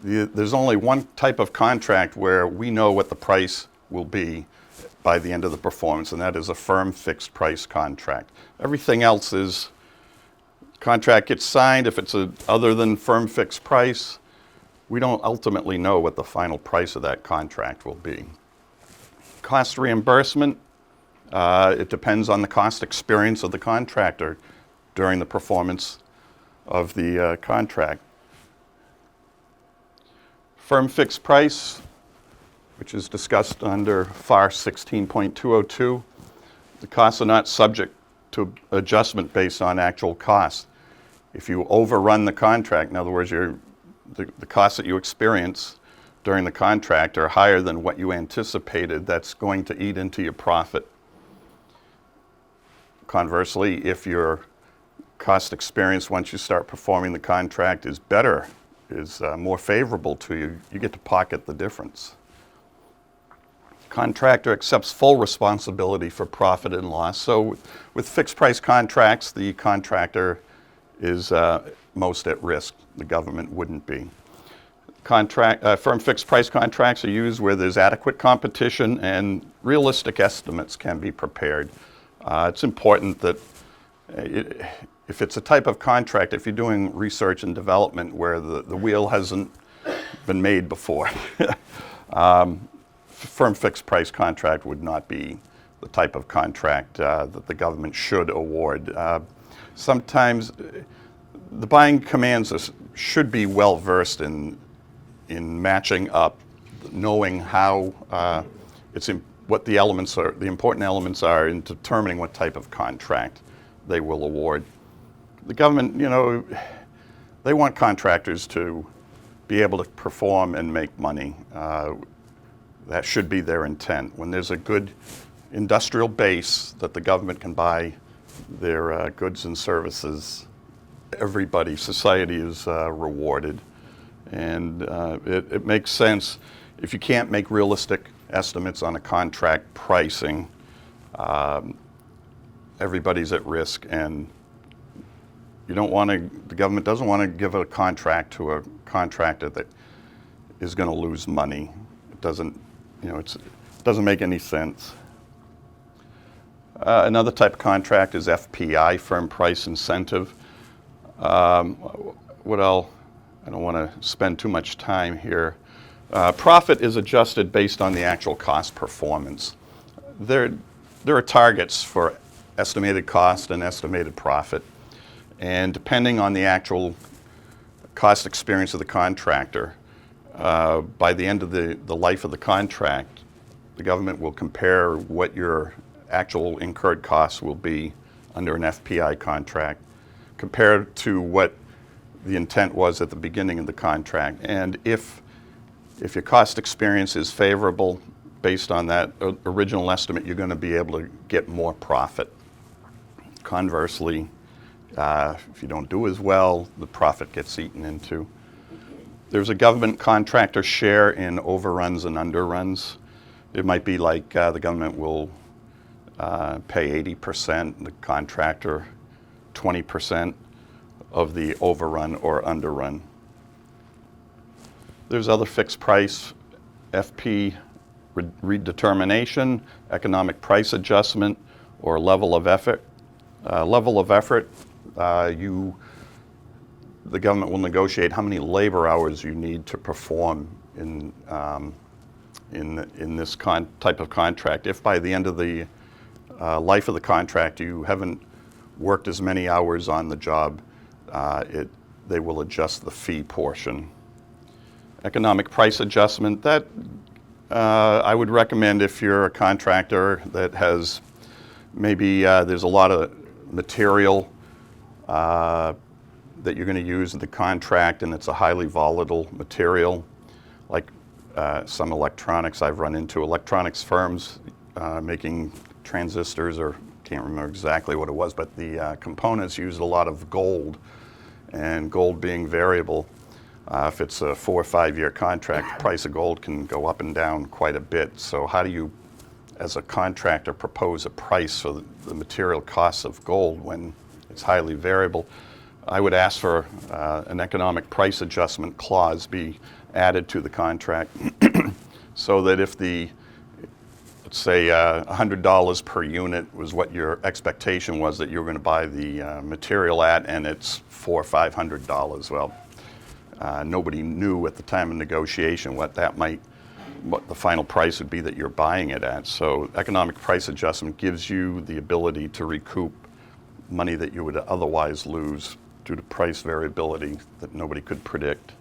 There's only one type of contract where we know what the price will be by the end of the performance, and that is a firm fixed price contract. Everything else is contract gets signed. If it's other than firm fixed price, we don't ultimately know what the final price of that contract will be. Cost reimbursement, it depends on the cost experience of the contractor during the performance of the contract. Firm fixed price, which is discussed under FAR 16.202, the costs are not subject to adjustment based on actual costs. If you overrun the contract, in other words, the costs that you experience during the contract are higher than what you anticipated, that's going to eat into your profit. Conversely, if your cost experience once you start performing the contract is better, is more favorable to you, you get to pocket the difference. Contractor accepts full responsibility for profit and loss. So with fixed price contracts, the contractor is most at risk. The government wouldn't be. Firm fixed price contracts are used where there's adequate competition and realistic estimates can be prepared. It's important that if it's a type of contract, if you're doing research and development where the wheel hasn't been made before, firm fixed price contract would not be the type of contract that the government should award. Sometimes the buying commands should be well versed in matching up, knowing how what the elements are, the important elements are in determining what type of contract they will award. The government, they want contractors to be able to perform and make money. That should be their intent. When there's a good industrial base that the government can buy their goods and services, everybody, society is rewarded. And it makes sense. If you can't make realistic estimates on a contract pricing, everybody's at risk, and the government doesn't want to give a contract to a contractor that is going to lose money. It doesn't make any sense. Another type of contract is FPI, firm price incentive. I don't want to spend too much time here. Profit is adjusted based on the actual cost performance. There are targets for estimated cost and estimated profit. And depending on the actual cost experience of the contractor, by the end of the life of the contract, the government will compare what your actual incurred costs will be under an FPI contract compared to what the intent was at the beginning of the contract. And if your cost experience is favorable based on that original estimate, you're going to be able to get more profit. Conversely, if you don't do as well, the profit gets eaten into. There's a government contractor share in overruns and underruns. It might be like the government will pay 80%, the contractor 20% of the overrun or underrun. There's other fixed price, FP redetermination, economic price adjustment, or level of effort. Level of effort, the government will negotiate how many labor hours you need to perform in this type of contract. If by the end of the life of the contract you haven't worked as many hours on the job, they will adjust the fee portion. Economic price adjustment, that I would recommend if you're a contractor that has maybe there's a lot of material that you're going to use in the contract and it's a highly volatile material, like some electronics. I've run into electronics firms making transistors, or can't remember exactly what it was, but the components used a lot of gold, and gold being variable, if it's a 4 or 5 year contract, the price of gold can go up and down quite a bit. So how do you, as a contractor, propose a price for the material costs of gold when it's highly variable? I would ask for an economic price adjustment clause be added to the contract so that if let's say $100 per unit was what your expectation was that you were going to buy the material at, and it's $400 or $500. Well, nobody knew at the time of negotiation what the final price would be that you're buying it at. So economic price adjustment gives you the ability to recoup money that you would otherwise lose due to price variability that nobody could predict.